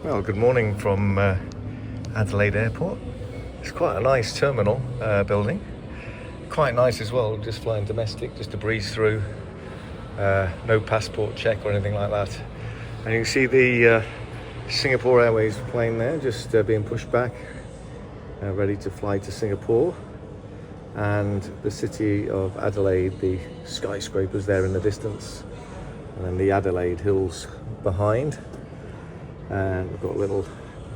Well, good morning from Adelaide Airport. It's quite a nice terminal building. Quite nice as well, just flying domestic, just to breeze through. No passport check or anything like that. And you can see the Singapore Airways plane there, just being pushed back, ready to fly to Singapore. And the city of Adelaide, the skyscrapers there in the distance. And then the Adelaide Hills behind. And we've got a little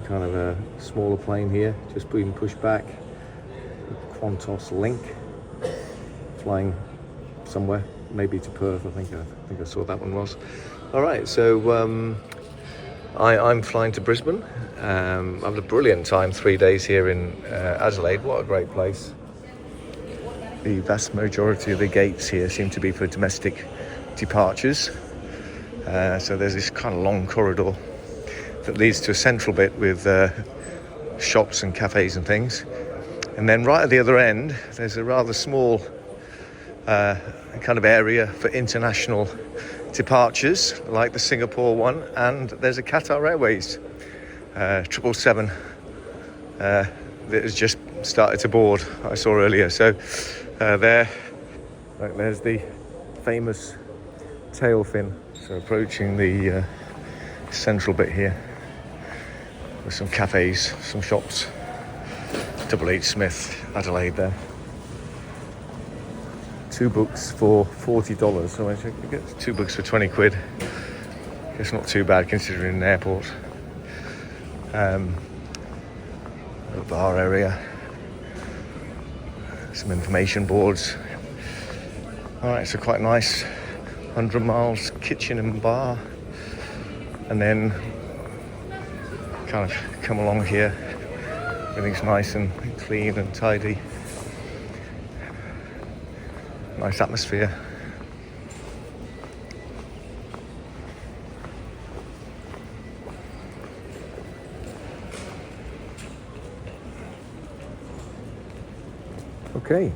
kind of a smaller plane here, just being pushed back. Qantas Link, flying somewhere, maybe to Perth. I think I saw that one was. All right, so I'm flying to Brisbane. I've had a brilliant time, 3 days here in Adelaide. What a great place. The vast majority of the gates here seem to be for domestic departures. So there's this kind of long corridor that leads to a central bit with shops and cafes and things. And then right at the other end, there's a rather small kind of area for international departures, like the Singapore one. And there's a Qatar Airways 777 that has just started to board, I saw earlier. So there's the famous tail fin. So approaching the central bit here, with some cafes, some shops. H Smith, Adelaide there. 2 books for $40, so I get 2 books for 20 quid. It's not too bad considering an airport. A bar area, some information boards. Alright, so quite nice. 100 miles kitchen and bar. And then kind of come along here. Everything's nice and clean and tidy. Nice atmosphere. Okay,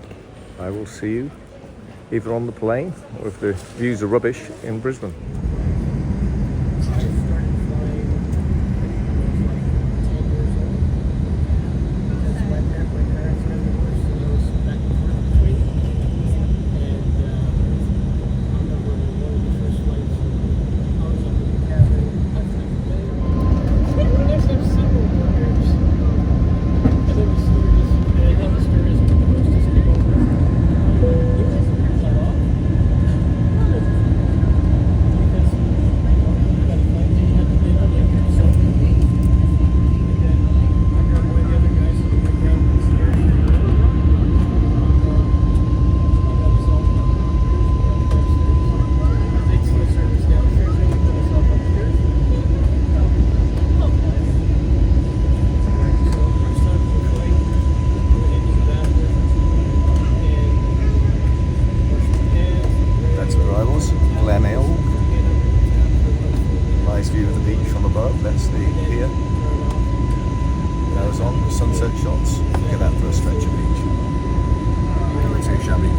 I will see you either on the plane or if the views are rubbish in Brisbane. Nice view of the beach from above. That's the pier. Goes on the sunset shots. Look at that for a stretch of beach. Not too shabby.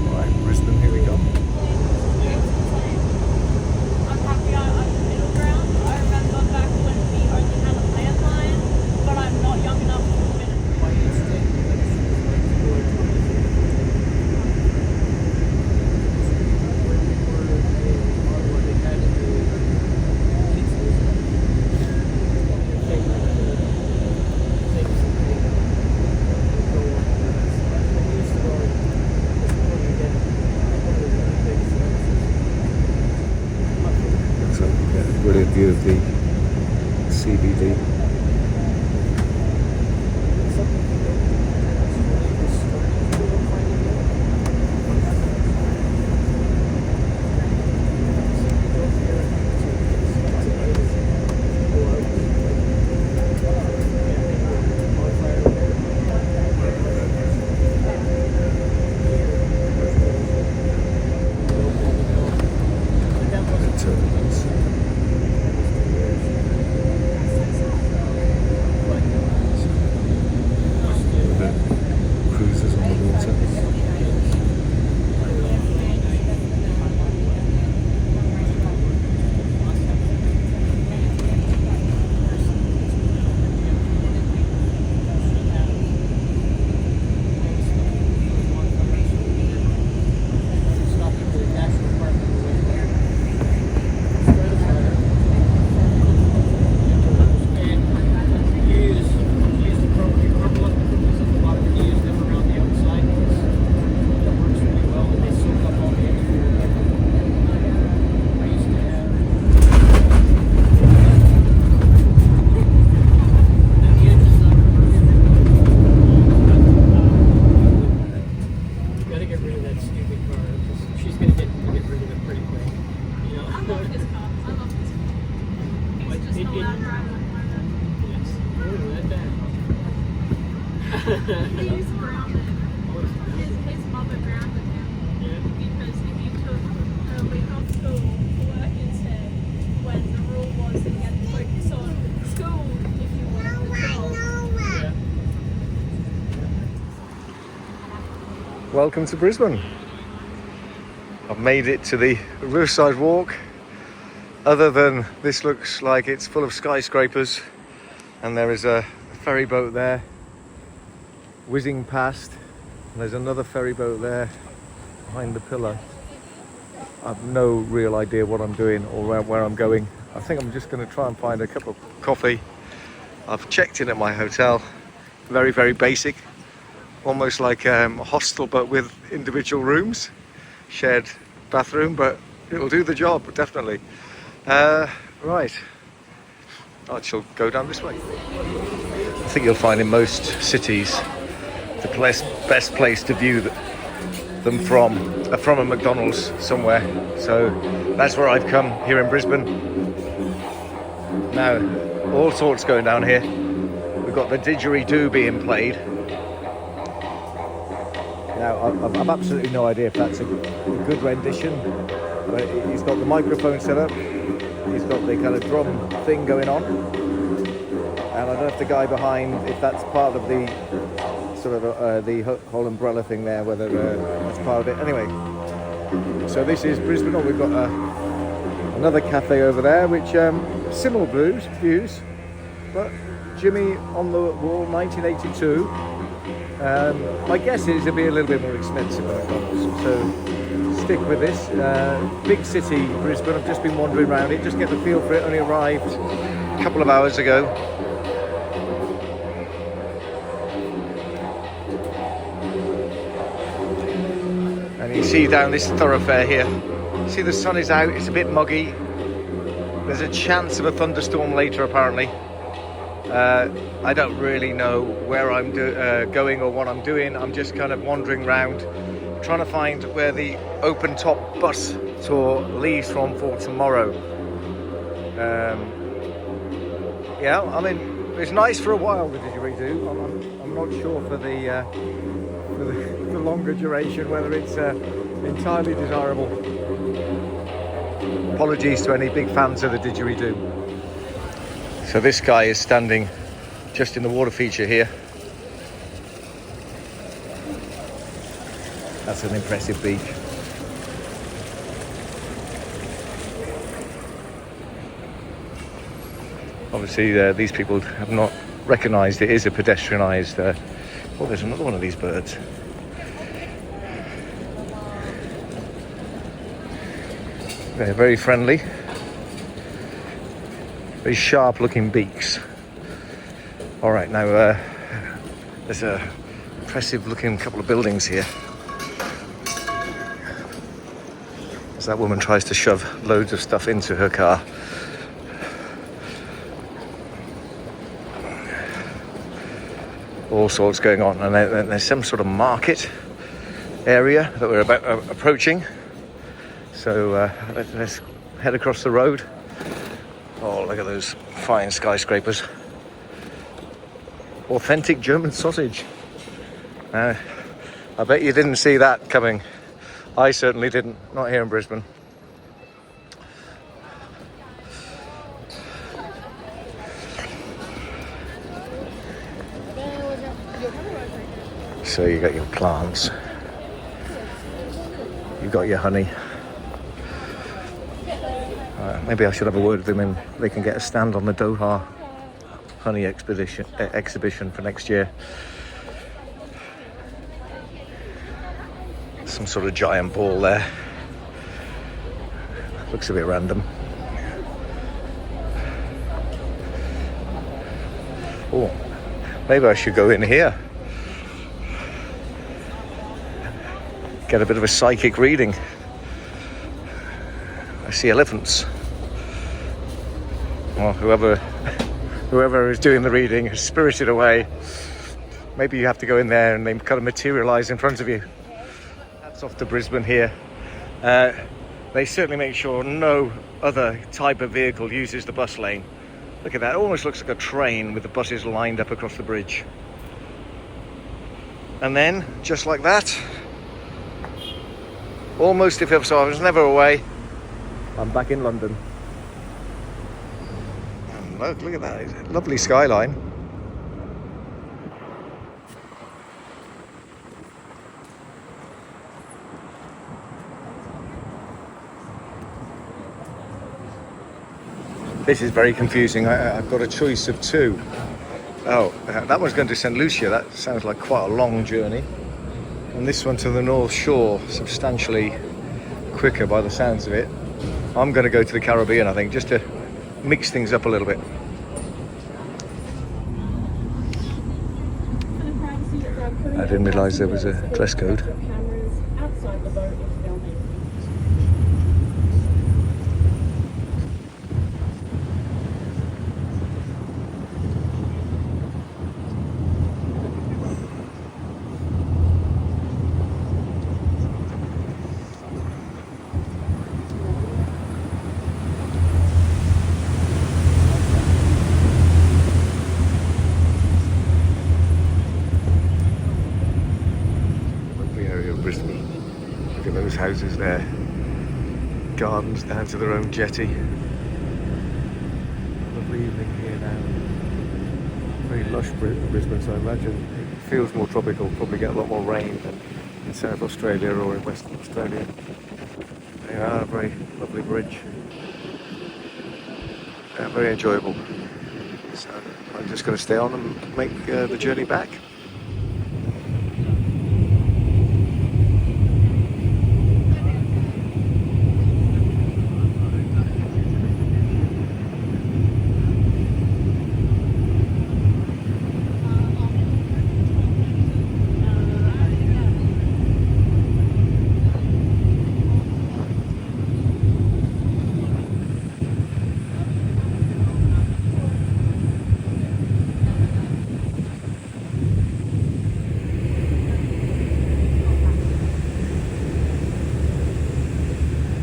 Alright, Brisbane, here we go. Brilliant view of the CBD. He's grounded. His mother grounded him because he took a week off school to work instead when the rule was that you had to focus on school if you wanted the job. Welcome to Brisbane. I've made it to the Riverside Walk. Other than this looks like it's full of skyscrapers and there is a ferry boat there whizzing past. And there's another ferry boat there behind the pillar. I've no real idea what I'm doing or where I'm going. I think I'm just going to try and find a cup of coffee. I've checked in at my hotel. Very, very basic. Almost like a hostel but with individual rooms. Shared bathroom, but it'll do the job, definitely. Right. I shall go down this way. I think you'll find in most cities the best place to view them from a McDonald's somewhere. So that's where I've come here in Brisbane. Now, all sorts going down here. We've got the didgeridoo being played. Now, I've absolutely no idea if that's a good rendition. But he's got the microphone set up. He's got the kind of drum thing going on. And I don't know if the guy behind, if that's part of the sort of the whole umbrella thing there, whether that's part of it. Anyway, so this is Brisbane. We've got another cafe over there, which similar views, but Jimmy on the wall, 1982. My guess is it'll be a little bit more expensive than McDonald's, so stick with this. Big city, Brisbane. I've just been wandering around it, just get the feel for it. Only arrived a couple of hours ago. And you see down this thoroughfare here, see the sun is out, it's a bit muggy. There's a chance of a thunderstorm later apparently. I don't really know where I'm going or what I'm doing. I'm just kind of wandering around, trying to find where the open top bus tour leaves from for tomorrow. Yeah, I mean, it's nice for a while, the didgeridoo. I'm not sure for the longer duration whether it's entirely desirable. Apologies to any big fans of the didgeridoo. So this guy is standing just in the water feature here. That's an impressive beach. Obviously these people have not recognised it is a pedestrianised... oh, there's another one of these birds. They're very friendly. Very sharp looking beaks. All right, now there's a impressive looking couple of buildings here. As that woman tries to shove loads of stuff into her car. All sorts going on, and there's some sort of market area that we're about approaching. So let's head across the road. Oh, look at those fine skyscrapers. Authentic German sausage. I bet you didn't see that coming. I certainly didn't, not here in Brisbane. So you got your plants. You've got your honey. Maybe I should have a word with them and they can get a stand on the Doha honey exhibition for next year. Some sort of giant ball there. Looks a bit random. Oh, maybe I should go in here. Get a bit of a psychic reading. I see elephants. Well, whoever is doing the reading is spirited away. Maybe you have to go in there and they kind of materialise in front of you. That's off to Brisbane here. They certainly make sure no other type of vehicle uses the bus lane. Look at that, it almost looks like a train with the buses lined up across the bridge. And then, just like that, almost if so I was never away, I'm back in London. And look at that, it's a lovely skyline. This is very confusing. I've got a choice of two. Oh, that one's going to St Lucia. That sounds like quite a long journey. And this one to the North Shore, substantially quicker by the sounds of it. I'm going to go to the Caribbean, I think, just to mix things up a little bit. I didn't realise there was a dress code. Brisbane. Look at those houses there. Gardens down to their own jetty. Lovely evening here now. Very lush Brisbane, so I imagine it feels more tropical. Probably get a lot more rain than in South Australia or in Western Australia. They are a very lovely bridge. Very enjoyable. So I'm just going to stay on and make the journey back.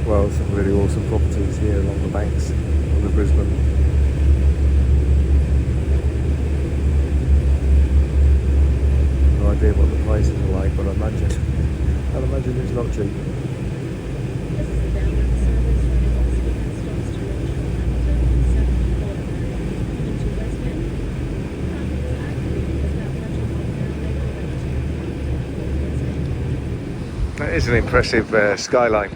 Well, some really awesome properties here along the banks of the Brisbane. No idea what the prices are like, but I'd imagine it's not cheap. That is an impressive skyline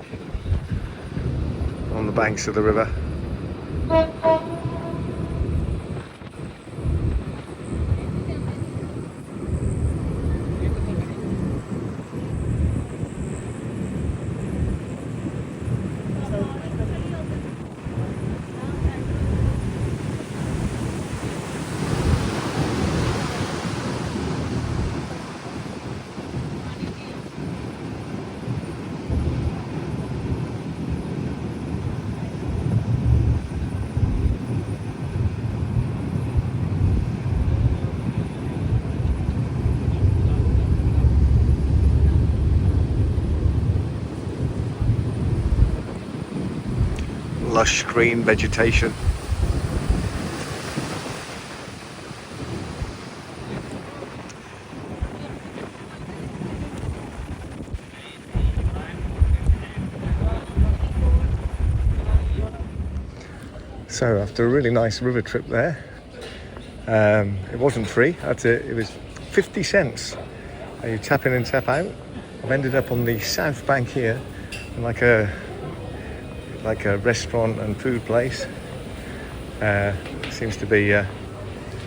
on the banks of the river. Lush green vegetation. So after a really nice river trip there, it wasn't free. It was 50 cents. You tap in and tap out. I've ended up on the south bank here, in like a restaurant and food place. Seems to be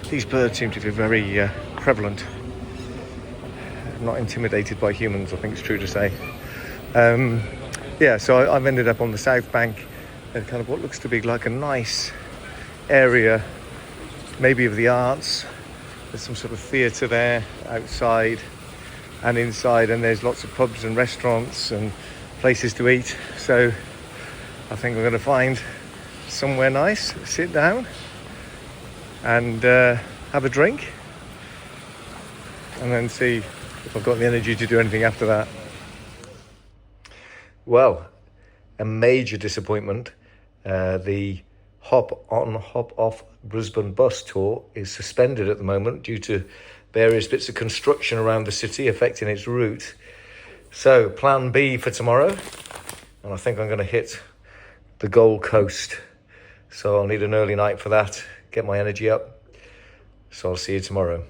these birds seem to be very prevalent. Not intimidated by humans, I think it's true to say. Yeah, so I've ended up on the south bank at kind of what looks to be like a nice area, maybe of the arts. There's some sort of theatre there outside and inside, and there's lots of pubs and restaurants and places to eat. So I think we're going to find somewhere nice, sit down and have a drink, and then see if I've got the energy to do anything after that. Well, a major disappointment. The hop on, hop off Brisbane bus tour is suspended at the moment due to various bits of construction around the city affecting its route. So plan B for tomorrow, and I think I'm going to hit the Gold Coast. So I'll need an early night for that, get my energy up. So I'll see you tomorrow.